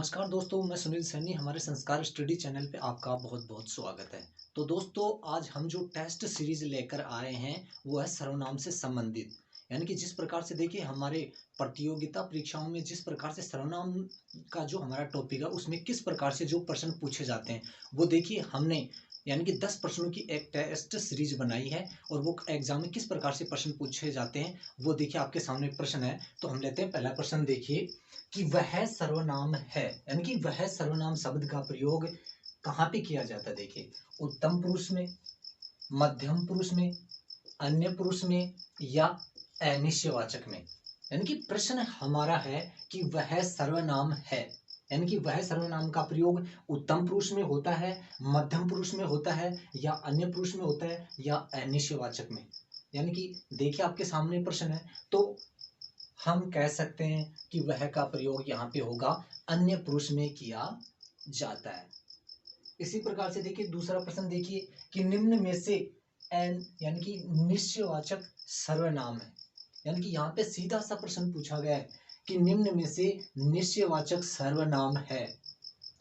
नमस्कार दोस्तों, मैं सुनील सैनी। हमारे संस्कार स्टडी चैनल पे आपका बहुत बहुत स्वागत है। तो दोस्तों, आज हम जो टेस्ट सीरीज लेकर आए हैं वो है सर्वनाम से संबंधित। यानी कि जिस प्रकार से देखिए हमारे प्रतियोगिता परीक्षाओं में जिस प्रकार से सर्वनाम का जो हमारा टॉपिक है उसमें किस प्रकार से जो प्रश्न पूछे जाते हैं वो देखिए हमने यानी कि 10 प्रश्नों की एक टेस्ट सीरीज बनाई है। और वो एग्जाम में किस प्रकार से प्रश्न पूछे जाते हैं वो देखिए आपके सामने प्रश्न है। तो हम लेते हैं पहला प्रश्न। देखिए कि वह सर्वनाम है, यानी कि वह सर्वनाम शब्द का प्रयोग कहाँ पे किया जाता है। देखिए, उत्तम पुरुष में, मध्यम पुरुष में, अन्य पुरुष में या अनिश्चयवाचक में। यानी कि प्रश्न हमारा है कि वह सर्वनाम है, यानी कि वह सर्वनाम का प्रयोग उत्तम पुरुष में होता है, मध्यम पुरुष में होता है या अन्य पुरुष में होता है या अनिश्चयवाचक में। यानी कि देखिए आपके सामने प्रश्न है, तो हम कह सकते हैं कि वह का प्रयोग यहाँ पे होगा अन्य पुरुष में किया जाता है। इसी प्रकार से देखिए दूसरा प्रश्न। देखिए कि निम्न में से एन यानी कि निश्चयवाचक सर्वनाम है। यानी कि यहाँ पे सीधा सा प्रश्न पूछा गया है कि निम्न में से निश्चयवाचक सर्वनाम है।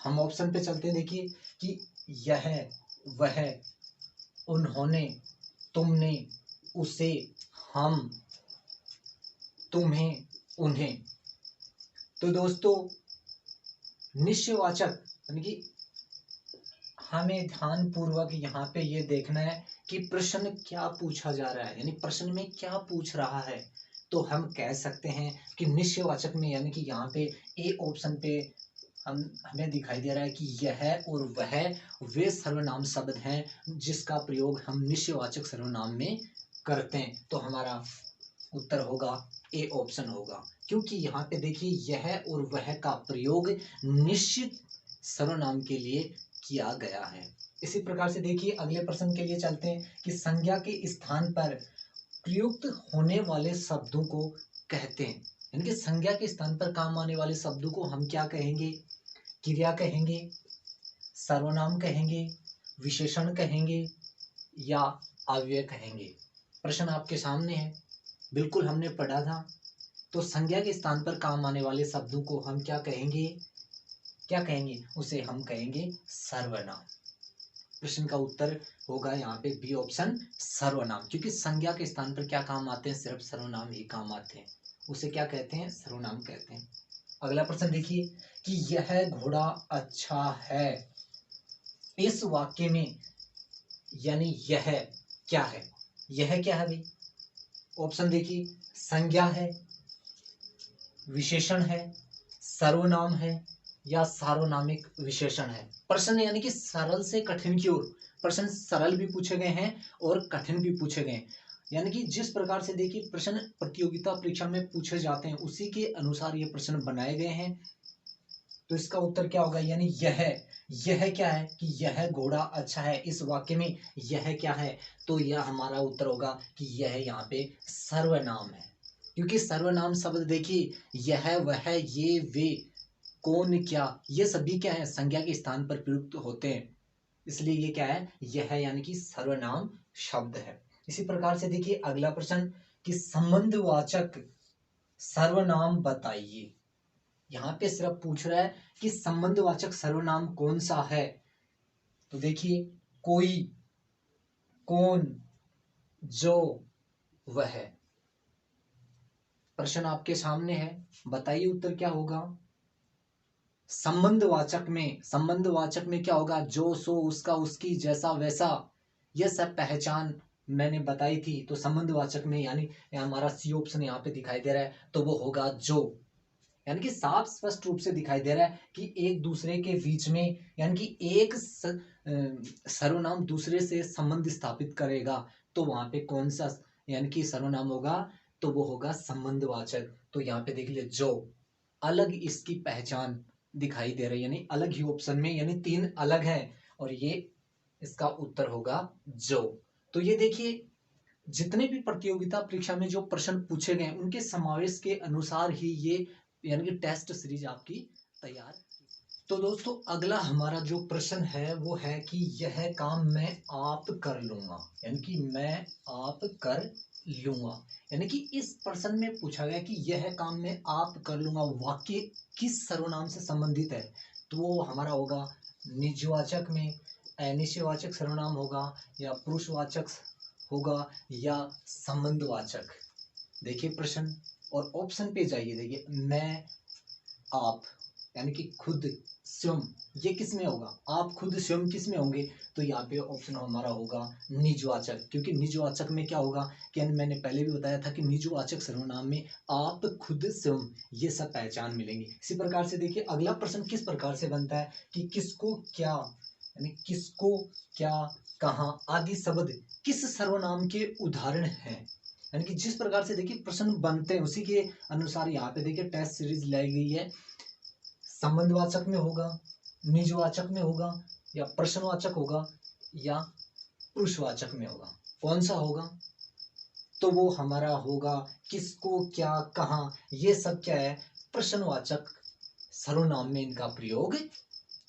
हम ऑप्शन पे चलते हैं। देखिए कि यह, वह, उन्होंने, तुमने, उसे, हम, तुम्हें, उन्हें। तो दोस्तों, निश्चयवाचक यानी कि हमें ध्यान पूर्वक यहाँ पे ये देखना है कि प्रश्न क्या पूछा जा रहा है, यानी प्रश्न में क्या पूछ रहा है। तो हम कह सकते हैं कि निश्चयवाचक में, यानी कि यहाँ पे ए ऑप्शन पे हमें दिखाई दे रहा है कि यह और वह वे सर्वनाम शब्द हैं जिसका प्रयोग हम निश्चयवाचक सर्वनाम में करते हैं। तो हमारा उत्तर होगा ए ऑप्शन होगा, क्योंकि यहाँ पे देखिए यह और वह का प्रयोग निश्चित सर्वनाम के लिए किया गया है। इसी प्रकार से देखिए अगले प्रश्न के लिए चलते हैं कि संज्ञा के स्थान पर प्रयुक्त होने वाले शब्दों को कहते हैं। यानी कि संज्ञा के स्थान पर काम आने वाले शब्दों को हम क्या कहेंगे? क्रिया कहेंगे, सर्वनाम कहेंगे, विशेषण कहेंगे या अव्यय कहेंगे। प्रश्न आपके सामने है, बिल्कुल हमने पढ़ा था। तो संज्ञा के स्थान पर काम आने वाले शब्दों को हम क्या कहेंगे? क्या कहेंगे? उसे हम कहेंगे सर्वनाम। प्रश्न का उत्तर होगा यहाँ पे बी ऑप्शन, सर्वनाम। क्योंकि संज्ञा के स्थान पर क्या काम आते हैं? सिर्फ सर्वनाम ही काम आते हैं। उसे क्या कहते हैं? सर्वनाम कहते हैं। अगला प्रश्न देखिए कि यह घोड़ा अच्छा है। इस वाक्य में यानी यह क्या है? यह क्या है भाई? ऑप्शन देखिए, संज्ञा है, विशेषण है, सर्वनाम है या सार्वनामिक विशेषण है। प्रश्न यानी कि सरल से कठिन की ओर। प्रश्न सरल भी पूछे गए हैं और कठिन भी पूछे गए हैं। यानी कि जिस प्रकार से देखिए प्रश्न प्रतियोगिता परीक्षा में पूछे जाते हैं उसी के अनुसार ये प्रश्न बनाए गए हैं। तो इसका उत्तर क्या होगा? यानी यह क्या है कि यह घोड़ा अच्छा है। इस वाक्य में यह क्या है? तो यह हमारा उत्तर होगा कि यह यहाँ पे सर्वनाम है। क्योंकि सर्वनाम शब्द देखिए यह, वह, ये, वे, कौन, क्या, ये सभी क्या है? संज्ञा के स्थान पर प्रयुक्त होते हैं। इसलिए ये क्या है? यह यानी कि सर्वनाम शब्द है। इसी प्रकार से देखिए अगला प्रश्न कि संबंधवाचक सर्वनाम बताइए। यहाँ पे सिर्फ पूछ रहा है कि संबंधवाचक सर्वनाम कौन सा है। तो देखिए कोई, कौन, जो, वह। प्रश्न आपके सामने है, बताइए उत्तर क्या होगा? संबंधवाचक में क्या होगा? जो, सो, उसका, उसकी, जैसा, वैसा, यह सब पहचान मैंने बताई थी। तो संबंधवाचक में यानी हमारा सी ऑप्शन यहाँ पे दिखाई दे रहा है, तो वो होगा जो। यानी कि साफ स्पष्ट रूप से दिखाई दे रहा है कि एक दूसरे के बीच में, यानी कि एक सर्वनाम दूसरे से संबंध स्थापित करेगा। तो वहां पे कौन सा यानी कि सर्वनाम होगा? तो वो होगा संबंधवाचक। तो यहाँ पे देख लिया जो, अलग इसकी पहचान दिखाई दे रही है, यानी अलग ही ऑप्शन में, यानी तीन अलग है और ये इसका उत्तर होगा जो। तो ये देखिए जितने भी प्रतियोगिता परीक्षा में जो प्रश्न पूछे गए उनके समावेश के अनुसार ही ये यानी कि टेस्ट सीरीज आपकी तैयार। तो दोस्तों अगला हमारा जो प्रश्न है वो है कि यह काम मैं आप कर लूंगा। यानी कि मैं आप कर लूंगा। यानी कि इस प्रश्न में पूछा गया कि यह काम मैं आप कर लूंगा, वाक्य किस सर्वनाम से संबंधित है। तो वो हमारा होगा निजवाचक में निश्चयवाचक सर्वनाम होगा, या पुरुषवाचक होगा, या संबंधवाचक। देखिए प्रश्न और ऑप्शन पे जाइए। देखिए मैं, आप, यानी कि खुद, स्वयं, ये किस में होगा, आप खुद स्वयं किस में होंगे। तो यहाँ पे ऑप्शन हमारा होगा निजवाचक, क्योंकि निजवाचक में क्या होगा कि मैंने पहले भी बताया था कि निजवाचक सर्वनाम में आप, खुद, स्वयं, ये सब पहचान मिलेंगी। इसी प्रकार से देखिए अगला प्रश्न किस प्रकार से बनता है कि किसको क्या, यानी किसको क्या, कहाँ आदि शब्द किस सर्वनाम के उदाहरण हैं। यानी कि जिस प्रकार से देखिए प्रश्न बनते हैं उसी के अनुसार यहाँ पे देखिए टेस्ट सीरीज लाई गई है। संबंधवाचक में होगा, निजवाचक में होगा, या प्रश्नवाचक होगा, या पुरुषवाचक में होगा। कौन सा होगा, तो वो हमारा होगा किसको क्या कहाँ, ये सब क्या है, प्रश्नवाचक सर्वनाम में इनका प्रयोग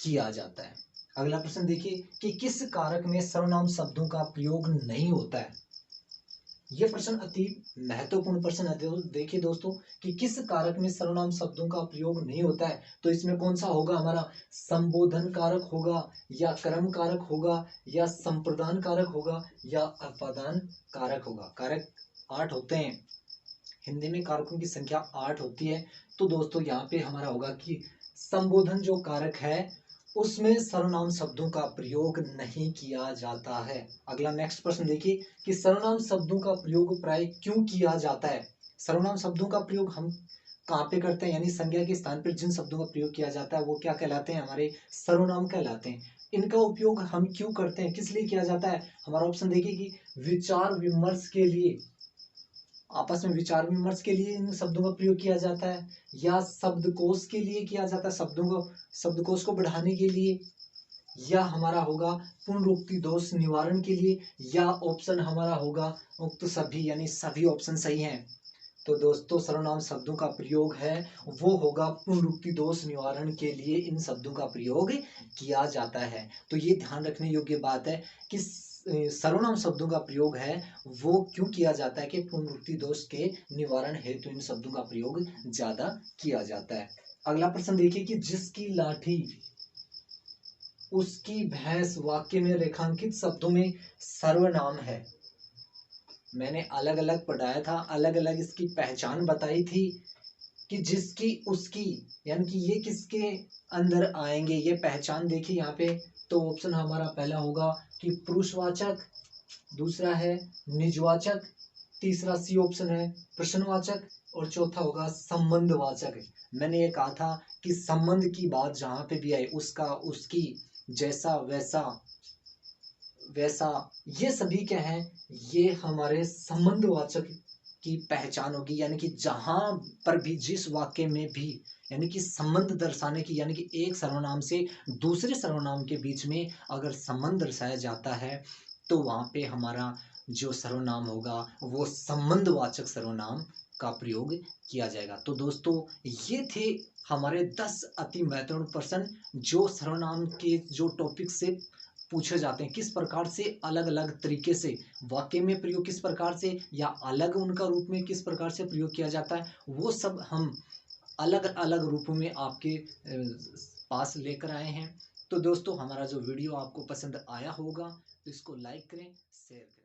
किया जाता है। अगला प्रश्न देखिए कि किस कारक में सर्वनाम शब्दों का प्रयोग नहीं होता है। यह प्रश्न अति महत्वपूर्ण प्रश्न है। देखिए दोस्तों कि किस कारक में सर्वनाम शब्दों का प्रयोग नहीं होता है। तो इसमें कौन सा होगा हमारा, संबोधन कारक होगा, या कर्म कारक होगा, या संप्रदान कारक होगा, या अपादान कारक होगा। कारक 8 होते हैं, हिंदी में कारकों की संख्या 8 होती है। तो दोस्तों यहाँ पे हमारा होगा कि संबोधन जो कारक है उसमें सर्वनाम शब्दों का प्रयोग नहीं किया जाता है। अगला नेक्स्ट प्रश्न देखिए कि सर्वनाम शब्दों का प्रयोग प्राय क्यों किया जाता है। सर्वनाम शब्दों का प्रयोग हम कहाँ पे करते हैं, यानी संज्ञा के स्थान पर जिन शब्दों का प्रयोग किया जाता है वो क्या कहलाते हैं, हमारे सर्वनाम कहलाते हैं। इनका उपयोग हम क्यों करते हैं, किस लिए किया जाता है। हमारा ऑप्शन देखिए कि विचार विमर्श के लिए, आपस में विचार विमर्श के लिए इन शब्दों का प्रयोग किया जाता है, या शब्दकोश के लिए किया जाता है, शब्दों को, शब्दकोश को बढ़ाने के लिए, या हमारा होगा पुनरुक्ति दोष निवारण के लिए, या ऑप्शन हमारा होगा उक्त सभी, यानी सभी ऑप्शन सही हैं। तो दोस्तों सर्वनाम शब्दों का प्रयोग है वो होगा पुनरुक्ति दोष निवारण के लिए इन शब्दों का प्रयोग किया जाता है। तो ये ध्यान रखने योग्य बात है कि सर्वनाम शब्दों का प्रयोग है वो क्यों किया जाता है कि पुनरुक्ति दोष के निवारण हेतु इन शब्दों का प्रयोग ज्यादा किया जाता है। अगला प्रश्न देखिए कि जिसकी लाठी उसकी भैंस वाक्य में रेखांकित शब्दों में सर्वनाम है। मैंने अलग अलग पढ़ाया था, अलग अलग इसकी पहचान बताई थी कि जिसकी उसकी, यानी कि ये किसके अंदर आएंगे, ये पहचान देखिए यहाँ पे। तो ऑप्शन हमारा पहला होगा कि पुरुषवाचक, दूसरा है निजवाचक, तीसरा सी ऑप्शन है प्रश्नवाचक, और चौथा होगा संबंधवाचक। मैंने ये कहा था कि संबंध की बात जहाँ पे भी आए, उसका, उसकी, जैसा, वैसा, वैसा, ये सभी क्या है, ये हमारे संबंधवाचक की पहचान होगी। यानी कि जहां पर भी जिस वाक्य में भी, यानी कि संबंध दर्शाने की, यानी कि एक सर्वनाम से दूसरे सर्वनाम के बीच में अगर संबंध दर्शाया जाता है तो वहां पे हमारा जो सर्वनाम होगा वो संबंधवाचक सर्वनाम का प्रयोग किया जाएगा। तो दोस्तों ये थे हमारे 10 अति महत्वपूर्ण प्रश्न जो सर्वनाम के जो टॉपिक से पूछे जाते हैं, किस प्रकार से अलग अलग तरीके से वाक्य में प्रयोग, किस प्रकार से या अलग उनका रूप में किस प्रकार से प्रयोग किया जाता है, वो सब हम अलग अलग रूपों में आपके पास लेकर आए हैं। तो दोस्तों हमारा जो वीडियो आपको पसंद आया होगा तो इसको लाइक करें, शेयर करें।